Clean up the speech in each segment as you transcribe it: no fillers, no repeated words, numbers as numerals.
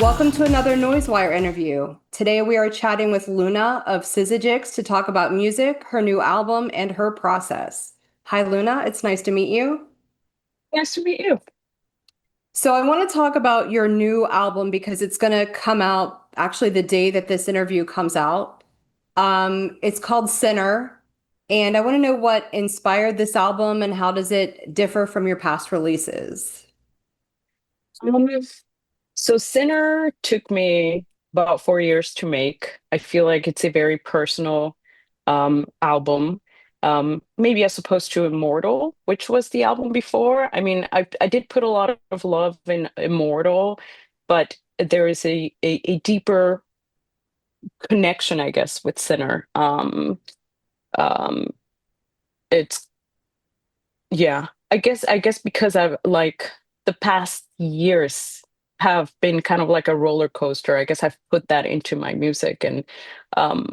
Welcome to another Noisewire interview. Today we are chatting with Luna of Syzygics to talk about music, her new album, and her process. Hi, Luna. It's nice to meet you. Nice to meet you. So I want to talk about your new album because it's going to come out actually the day that this interview comes out. It's called Sinner, and I want to know what inspired this album and how does it differ from your past releases? Um, so Sinner took me about 4 years to make. I feel like it's a very personal album. Maybe as opposed to Immortal, which was the album before. I mean, I did put a lot of love in Immortal, but there is a deeper connection, I guess, with Sinner. Um, it's Yeah, I guess because I've like the past years have been kind of like a roller coaster. I guess I've put that into my music and um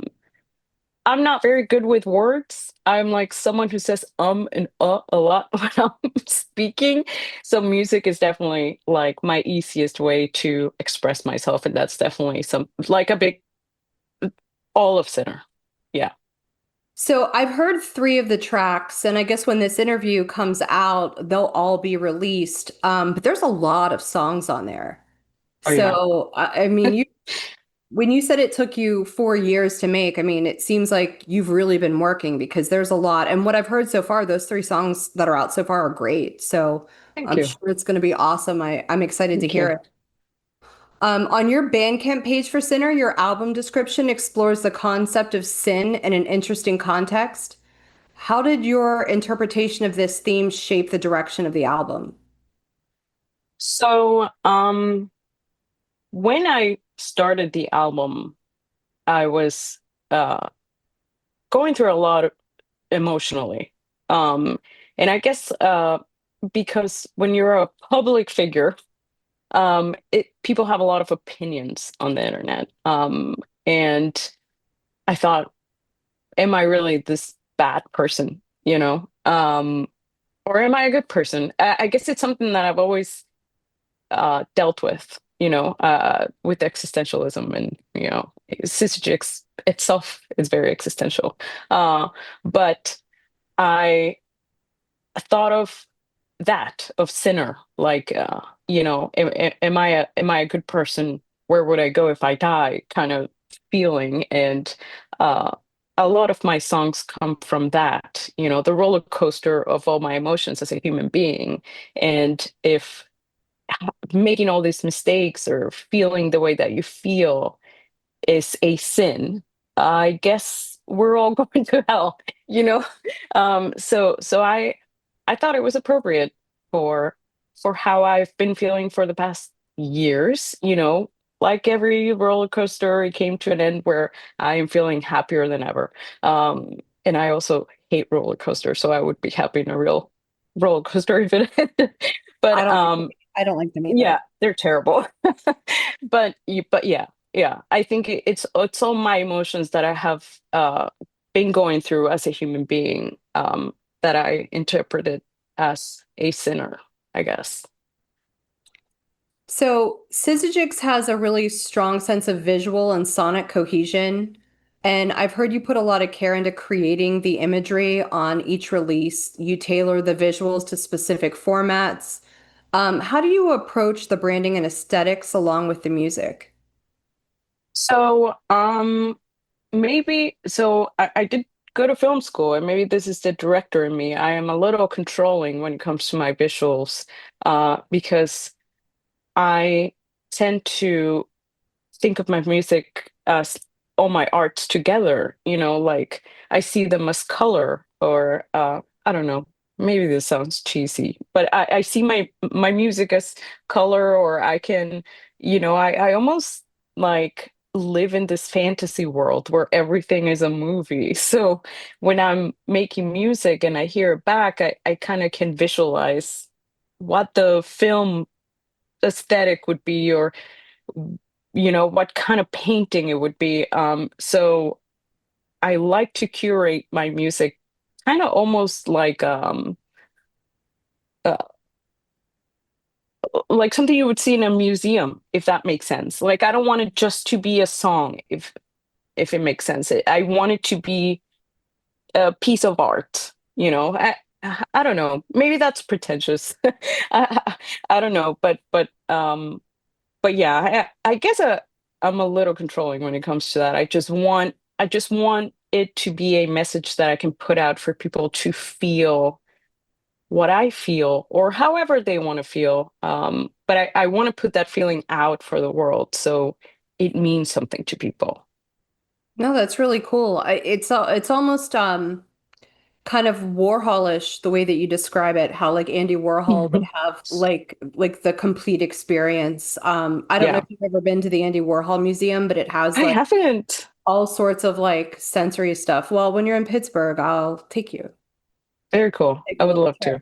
I'm not very good with words. I'm like someone who says and a lot when I'm speaking. So music is definitely like my easiest way to express myself, and that's definitely some like a big all of Sinner. Yeah. So I've heard three of the tracks, and I guess when this interview comes out, they'll all be released. But there's a lot of songs on there. Oh yeah. So I mean, you when you said it took you 4 years to make, I mean, it seems like you've really been working because there's a lot. And what I've heard so far, those three songs that are out so far are great. So Thank I'm you. sure it's going to be awesome. I'm excited to Thank hear you. it. On your Bandcamp page for Sinner, your album description explores the concept of sin in an interesting context. How did your interpretation of this theme shape the direction of the album? So, when I started the album, I was uh, going through a lot emotionally. Um, and I guess because when you're a public figure, people have a lot of opinions on the internet. And I thought, am I really this bad person? Or am I a good person? I guess it's something that I've always dealt with, with existentialism, and syzygics itself is very existential. But I thought of that of sinner, like am I a good person? Where would I go if I die? Kind of feeling, and uh, a lot of my songs come from that. The roller coaster of all my emotions as a human being, and if making all these mistakes or feeling the way that you feel is a sin, I guess we're all going to hell, you know? So I thought it was appropriate for how I've been feeling for the past years, like every roller coaster, it came to an end where I am feeling happier than ever. And I also hate roller coasters, so I would be happy in a real roller coaster if it ended. I But don't like them. I don't like them yeah, either. they're terrible. But yeah, yeah. I think it's all my emotions that I have been going through as a human being, that I interpreted as a sinner, I guess. So, Syzygics has a really strong sense of visual and sonic cohesion. And I've heard you put a lot of care into creating the imagery on each release. You tailor the visuals to specific formats. How do you approach the branding and aesthetics along with the music? So, maybe so I did go to film school, and maybe this is the director in me. I am a little controlling when it comes to my visuals, because I tend to think of my music as all my arts together, like I see them as color, or I don't know, maybe this sounds cheesy, but I see my music as color, or I can, I almost like live in this fantasy world where everything is a movie. So when I'm making music and I hear it back, I kind of can visualize what the film aesthetic would be, or what kind of painting it would be. So I like to curate my music kind of almost like uh, like something you would see in a museum, if that makes sense. Like I don't want it just to be a song, if it makes sense. I want it to be a piece of art, you know. I don't know. Maybe that's pretentious. I don't know, but yeah, I guess I'm a little controlling when it comes to that. I just want it to be a message that I can put out for people to feel what I feel or however they want to feel. But I want to put that feeling out for the world so it means something to people. No, that's really cool. It's almost kind of Warholish the way that you describe it, how like Andy Warhol would Mhm. have like the complete experience. I don't know Yeah, if you've ever been to the Andy Warhol Museum, but it has I like haven't. all sorts of like sensory stuff. Well, when you're in Pittsburgh, I'll take you. Very cool. Take I a would little love trip.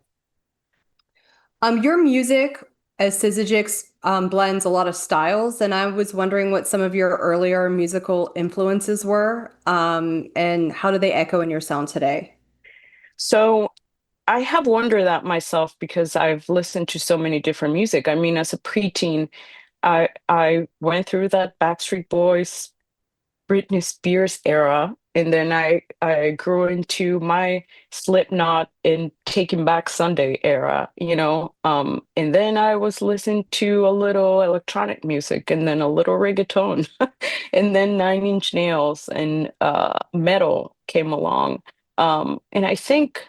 to. Your music as Syzygics blends a lot of styles, and I was wondering what some of your earlier musical influences were, and how do they echo in your sound today? So I have wondered that myself because I've listened to so many different music. I mean, as a preteen, I went through that Backstreet Boys, Britney Spears era, and then I grew into my Slipknot and Taking Back Sunday era, you know. And then I was listening to a little electronic music and then a little reggaeton, and then Nine Inch Nails and metal came along. And I think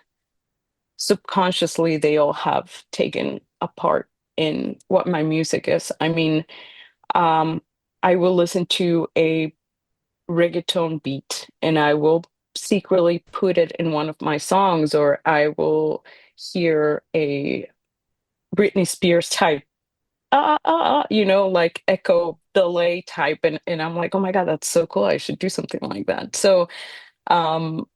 subconsciously they all have taken a part in what my music is. I mean, um, I will listen to a reggaeton beat and I will secretly put it in one of my songs, or I will hear a Britney Spears type, you know, like echo delay type, and I'm like, oh my God, that's so cool. I should do something like that. So um,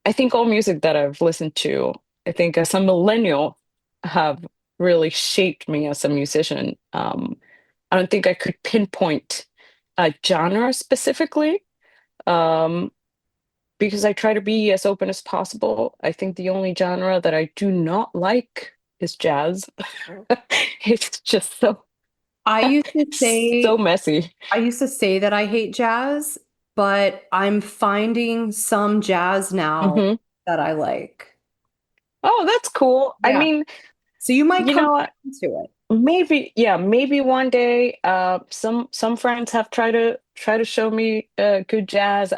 I think all music that I've listened to, I think as a millennial, have really shaped me as a musician. I don't think I could pinpoint a genre specifically. Um, because I try to be as open as possible. I think the only genre that I do not like is jazz. It's just I used to so say messy. I used to say that I hate jazz, but I'm finding some jazz now Hmm. that I like. Oh, that's cool. I Yeah. mean, So you might you come know back what? into it. Maybe, yeah, maybe one day. Some friends have tried to show me good jazz.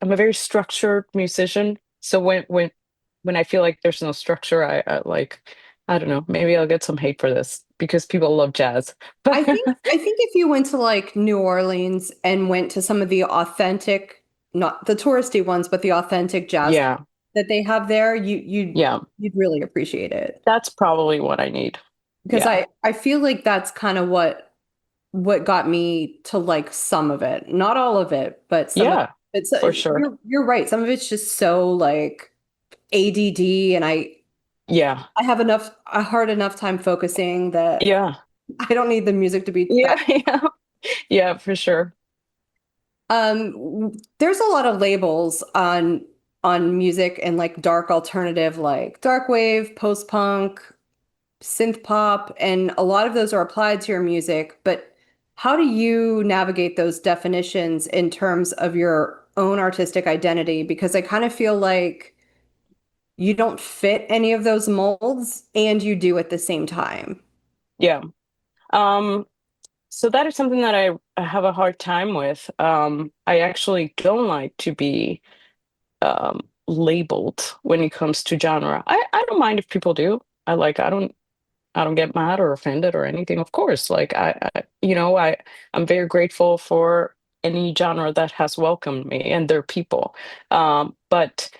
I'm a very structured musician, so when I feel like there's no structure, I like, I don't know, maybe I'll get some hate for this because people love jazz. But I think if you went to like New Orleans and went to some of the authentic, not the touristy ones, but the authentic jazz yeah, that they have there, yeah, you'd really appreciate it. that's probably what I need. Because Yeah, I feel like that's kind of what got me to like some of it. Not all of it, but some of yeah, it. It's for sure. you're right. Some of it's just so like ADD, and Yeah, I have a hard enough time focusing that yeah, I don't need the music to be yeah, that. yeah, yeah, for sure. There's a lot of labels on music and like dark alternative, like dark wave, post-punk, synth pop, and a lot of those are applied to your music. But how do you navigate those definitions in terms of your own artistic identity? Because I kind of feel like you don't fit any of those molds and you do at the same time. Yeah. Um, so that is something that I have a hard time with. I actually don't like to be labeled when it comes to genre. I don't mind if people do. I don't get mad or offended or anything. Of course, like I'm very grateful for any genre that has welcomed me and their people. But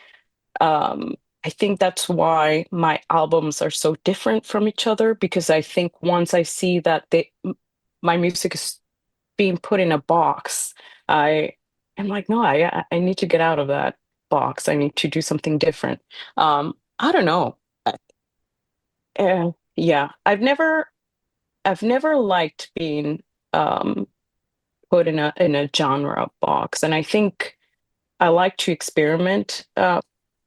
I think that's why my albums are so different from each other because I think once I see that my music is being put in a box, I am like, no, I need to get out of that box. I need to do something different. I don't know. Yeah, I've never liked being um, put in a genre box, and I think I like to experiment.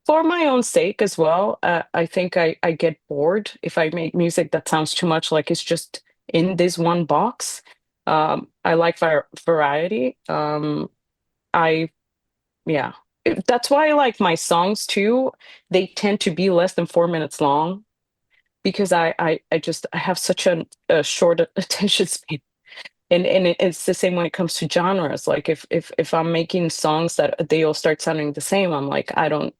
for my own sake as well. I think I get bored if I make music that sounds too much like it's just in this one box. I like variety. I Yeah. That's why I like my songs too. They tend to be less than 4 minutes long because I have such a short attention span. And it's the same when it comes to genres. Like if I'm making songs that they all start sounding the same, I'm like, I don't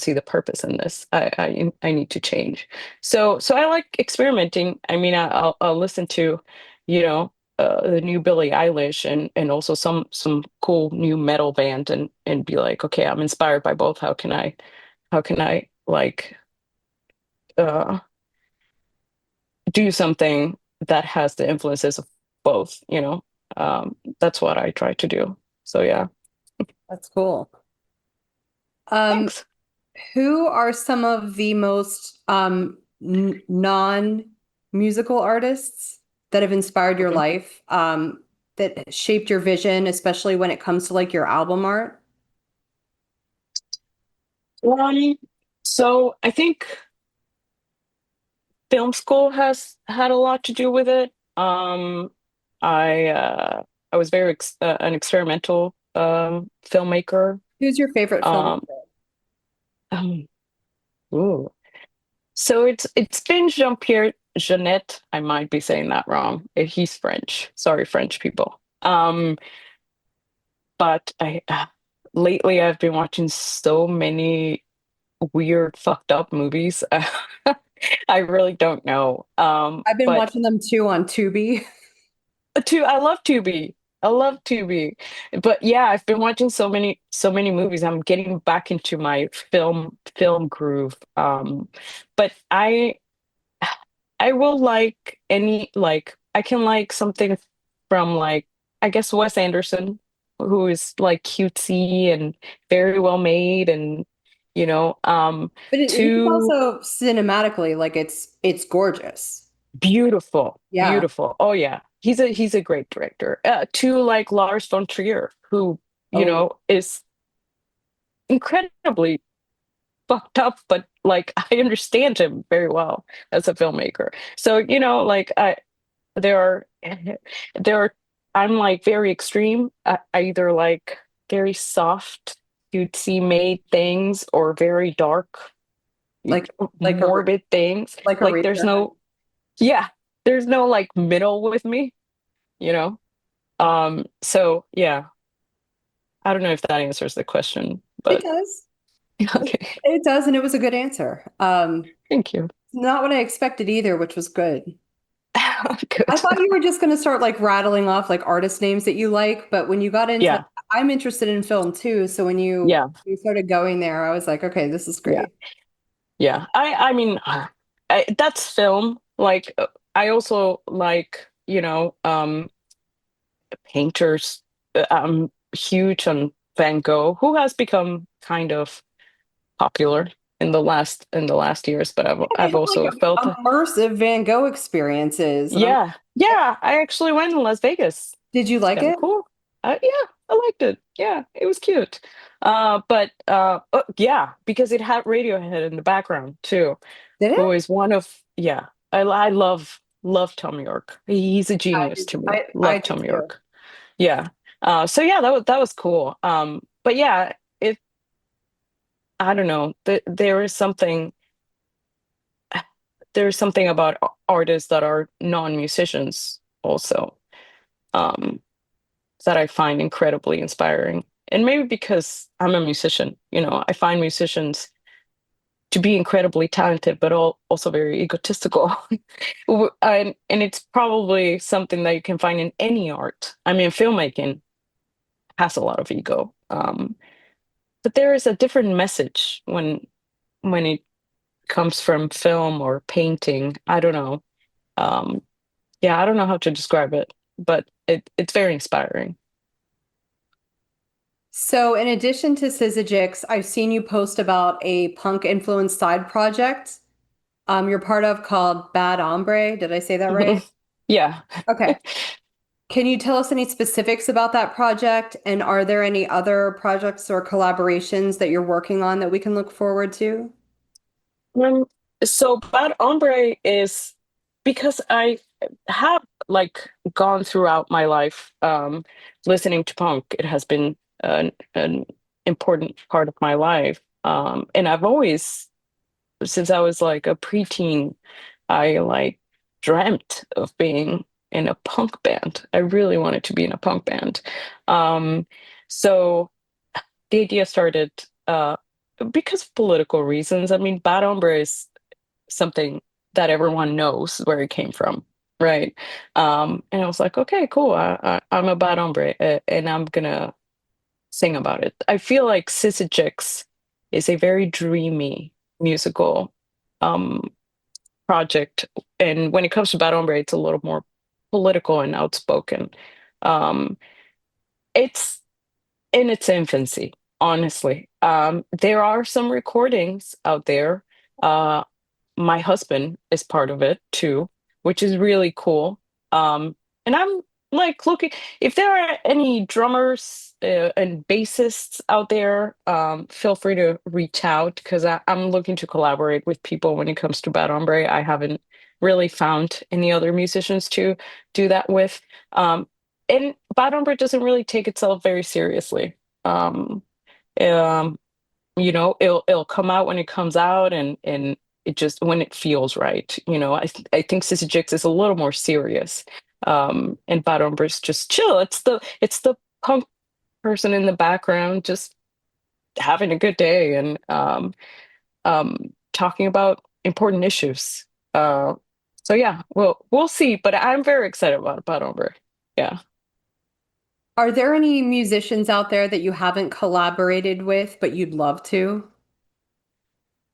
see the purpose in this. I need to change. So I like experimenting. I mean, I'll listen to, you know, the new Billie Eilish and also some cool new metal band and be like, okay, I'm inspired by both. How can I like uh do something that has the influences of both, you know? That's what I try to do. So yeah. That's cool. Um, Thanks. who are some of the most non-musical artists that have inspired your Mhm. life, that shaped your vision, especially when it comes to like your album art? Um, so I think film school has had a lot to do with it. I uh, I was an experimental filmmaker. Who's your favorite filmmaker? Um, um, ooh. So it's been Jean-Pierre Jeunet. I might be saying that wrong. He's French. Sorry, French people. But I lately I've been watching so many weird, fucked up movies. I really don't know. I've been But watching them too on Tubi. I love Tubi. I love Tubi. But yeah, I've been watching so many movies. I'm getting back into my film groove. But I will like I can like something from like I guess Wes Anderson, who is like cutesy and very well made and But he's to also cinematically like it's gorgeous. beautiful, Yeah. beautiful. Oh yeah. He's a great director. To like Lars von Trier, who, Oh, is incredibly fucked up, but like I understand him very well as a filmmaker. So, like there are there are I'm like very extreme. I either like very soft, cutesy made things or very dark, like like a morbid things. like a Like there's Radiohead. no yeah, there's no like middle with me, you know? So yeah, I don't know if that answers the question, It but does. okay. It does, and it was a good answer. Thank you. Not what I expected either, which was good. I Good. thought you were just going to start like rattling off like artist names that you like, but when you got into, Yeah, I'm interested in film too. So when yeah, you started going there, I was like, okay, this is yeah, great. yeah. I mean, that's film. Like, I also like, painters. I'm huge on Van Gogh, who has become kind of popular in the last years, but They I've have also like felt, immersive Van Gogh experiences, and I'm yeah, yeah. I actually went to Las Vegas. did you It's like kind of it? cool. Yeah, I liked it. Yeah, it was cute. But yeah, because it had Radiohead in the background too, Did who it? is one of yeah. I love Tom York. He's a genius to me. I Love did Tom too. York. Yeah. So yeah, that was cool. But yeah, it I don't know. There is something about artists that are non-musicians also. Um, that I find incredibly inspiring. And maybe because I'm a musician, I find musicians to be incredibly talented, but also very egotistical. And it's probably something that you can find in any art. I mean, filmmaking has a lot of ego. But there is a different message when it comes from film or painting. I don't know. Um, yeah, I don't know how to describe it, but it's very inspiring. So in addition to Syzygics, I've seen you post about a punk influenced side project you're part of called Bad Hombre. Did I say that right? Yeah. Okay. Can you tell us any specifics about that project? And are there any other projects or collaborations that you're working on that we can look forward to? Um, so Bad Hombre is because I have like gone throughout my life listening to punk. It has been an important part of my life. And I've always, since I was like a preteen, I like dreamt of being in a punk band. I really wanted to be in a punk band. Um, so the idea started because of political reasons. I mean, Bad Hombre is something that everyone knows where it came from, right? And I was like, okay, cool. I'm a Bad Hombre, and I'm gonna sing about it. I feel like Sissy Chicks is a very dreamy musical um, project, and when it comes to Bad Hombre, it's a little more political and outspoken. Um, it's in its infancy, honestly. There are some recordings out there. Uh, my husband is part of it too, which is really cool. And I'm like looking if there are any drummers and bassists out there, feel free to reach out because I'm looking to collaborate with people when it comes to Bad Hombre. I haven't really found any other musicians to do that with. Um, and Bad Hombre doesn't really take itself very seriously. Um, um, it'll come out when it comes out, and it just when it feels right. I think Sissy Jix is a little more serious, and Bad Hombre's just chill. It's the punk person in the background just having a good day and talking about important issues. Uh, so yeah, we'll see, but I'm very excited about Bad Hombre. Yeah. Are there any musicians out there that you haven't collaborated with, but you'd love to?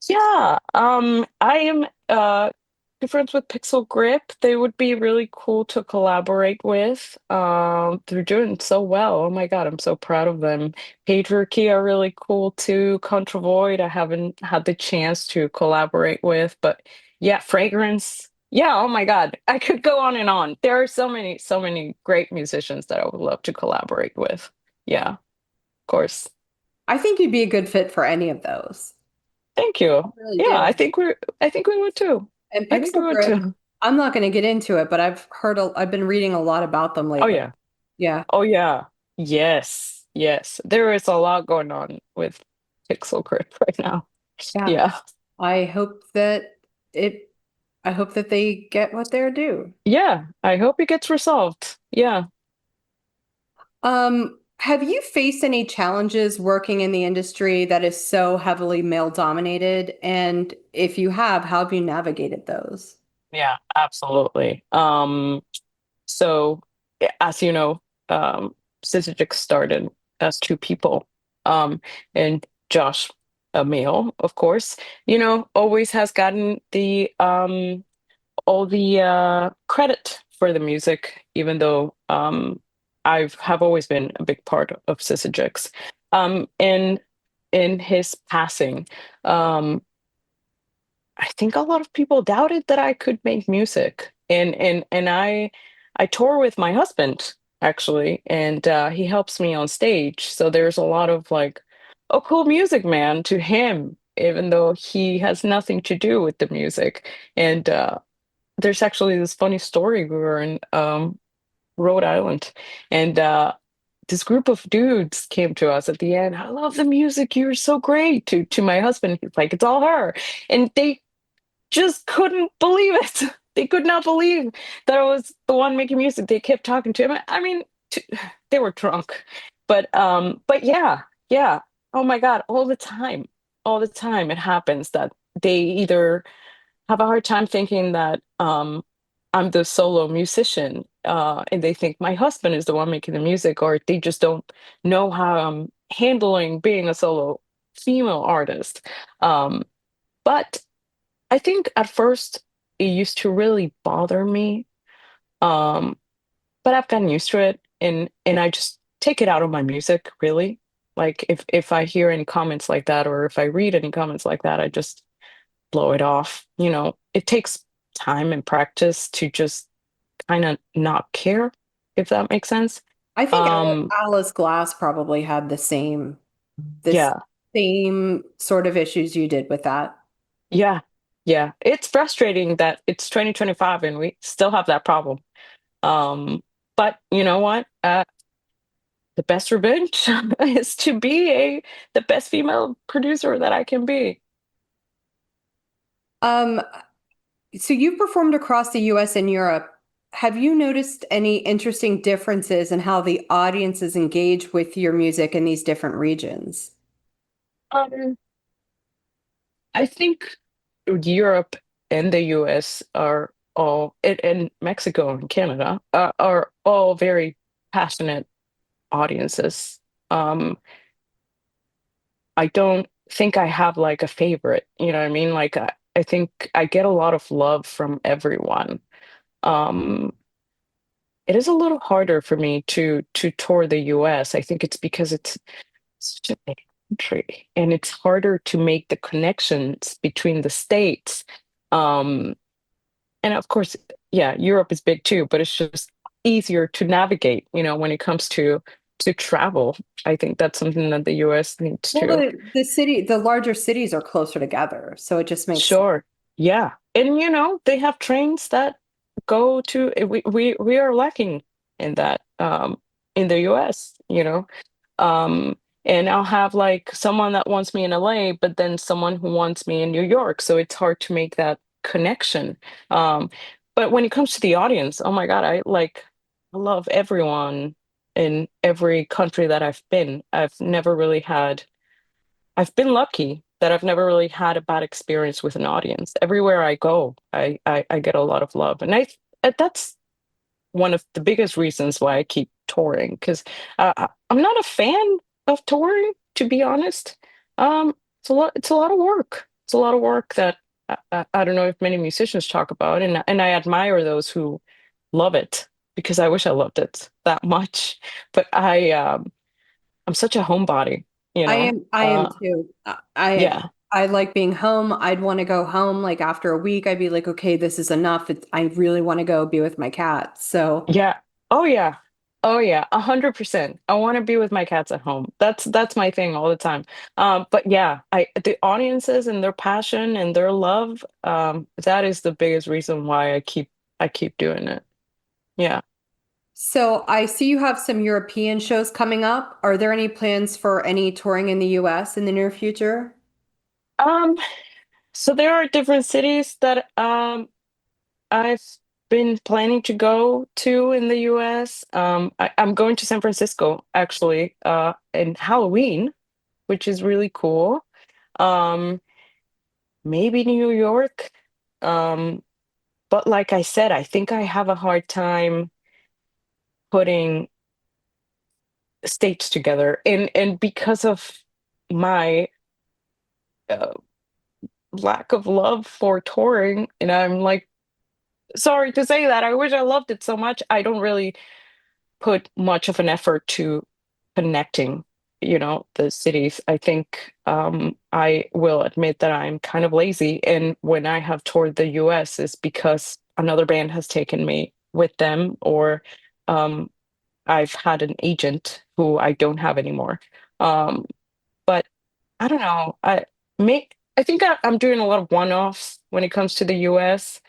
Yeah, I am good friends with Pixel Grip. They would be really cool to collaborate with. They're doing so well. Oh my God, I'm so proud of them. Patriarchy are really cool too. Contra Void, I haven't had the chance to collaborate with, but yeah, Fragrance. Yeah, oh my God, I could go on and on. There are so many great musicians that I would love to collaborate with. Yeah, of course. I think you'd be a good fit for any of those. Thank I you. really Yeah, do. I think we would too. And I think we Pixel would Grip, too. I'm not going to get into it, but I've been reading a lot about them Oh lately. yeah. Yeah. Oh yeah. Yes. Yes. There is a lot going on with Pixel Grip right now. Yeah. Yeah. I hope that it, I hope that they get what they're due. Yeah. I hope it gets resolved. Yeah. Have you faced any challenges working in the industry that is so heavily male dominated? And if you how have you navigated those? Yeah, absolutely. So as you know, Syzygic started as two people. And Josh, a male, of course, always has gotten the all the credit for the music, even though I've have always been a big part of Syzygics. In his passing, um, I think a lot of people doubted that I could make music, and I tour with my husband actually, and he helps me on stage. So there's a lot of like, oh, cool music, man, to him, even though he has nothing to do with the music. And there's actually this funny story. We were in Rhode Island, and this group of dudes came to us at the end. I love the music. You're so great. To my husband, he's like, it's all her, and they just couldn't believe it. They could not believe that I was the one making music. They kept talking to him. I mean, they were drunk, but yeah, yeah. Oh my God, all the time it happens that they either have a hard time thinking that I'm the solo musician, and they think my husband is the one making the music, or they just don't know how I'm handling being a solo female artist. Um, but I think at first it used to really bother me, um, but I've gotten used to it, and I just take it out of my music, really. Like if I hear any comments like that, or if I read any comments like that, I just blow it off. It takes time and practice to just kind of not care. if that makes sense. I think Um, Alice Glass probably had this yeah, same sort of issues you did with that. yeah, yeah. It's frustrating that it's 2025 and we still have that problem. Um, but you know what? The best revenge is to be the best female producer that I can be. Um, so you've performed across the US and Europe. Have you noticed any interesting differences in how the audiences engage with your music in these different regions? Um, I think Europe and the US are all, and Mexico and Canada are all very passionate audiences. Um, I don't think I have like a favorite, you know what I mean? Like I think I get a lot of love from everyone. Um, it is a little harder for me to tour the US. I think it's because it's such a big country and it's harder to make the connections between the states. Um, and of course, yeah, Europe is big too, but it's just easier to navigate, when it comes to travel. I think that's something that the US needs Well, to. the larger cities are closer together, so it just makes sense. Sure. Yeah. And they have trains that go to we are lacking in that in the US, Um and I'll have like someone that wants me in LA, but then someone who wants me in New York, so it's hard to make that connection. Um but when it comes to the audience, oh my God, I love everyone in every country that I've been. I've been lucky that I've never really had a bad experience with an audience. Everywhere I go, I get a lot of love, and that's one of the biggest reasons why I keep touring because I'm not a fan of touring, to be honest. It's a lot. It's a lot of work. It's a lot of work that I don't know if many musicians talk about, and I admire those who love it because I wish I loved it that much. But I'm such a homebody, you know. I am Uh, too. I yeah. I like being home. I'd want to go home like after a week. I'd be like, okay, this is enough. I really want to go be with my cat. So Yeah. Oh yeah. Oh yeah. 100%. I want to be with my cats at home. That's my thing all the time. But yeah, the audiences and their passion and their love, that is the biggest reason why I keep doing it. Yeah. so I see you have some European shows coming up. Are there any plans for any touring in the US in the near future? Um, so there are different cities that I've been planning to go to in the US. I'm going to San Francisco actually, in Halloween, which is really cool. Um, maybe New York. Um, but like I said, I think I have a hard time putting states together, and because of my uh, lack of love for touring, and I'm like sorry to say that. I wish I loved it so much. I don't really put much of an effort to connecting, the cities. I think I will admit that I'm kind of lazy. And when I have toured the US, is because another band has taken me with them, or um, I've had an agent who I don't have anymore. Um, but I don't know. I think I'm doing a lot of one-offs when it comes to the US.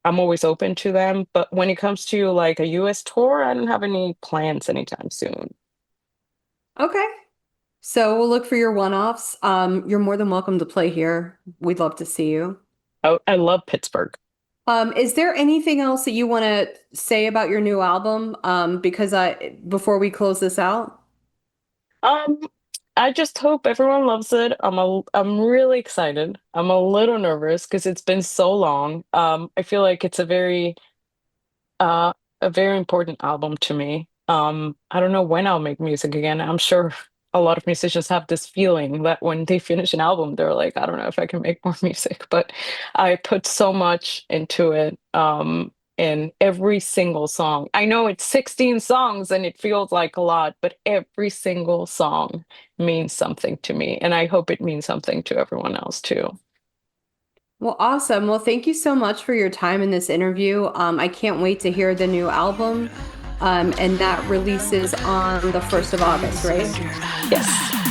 I'm always open to them, but when it comes to like a US tour, I don't have any plans anytime soon. Okay. So we'll look for your one-offs. You're more than welcome to play here. We'd love to see you. I love Pittsburgh. Is there anything else that you want to say about your new album? Because before we close this out. Um, I just hope everyone loves it. I'm really excited. I'm a little nervous because it's been so long. I feel like it's uh, a very important album to me. I don't know when I'll make music again. I'm sure a lot of musicians have this feeling that when they finish an album, they're like, I don't know if I can make more music, but I put so much into it. In every single song. I know it's 16 songs and it feels like a lot, but every single song means something to me. And I hope it means something to everyone else too. Well, awesome. Well, thank you so much for your time in this interview. I can't wait to hear the new album. And that releases on the 1st of August, right? Yes.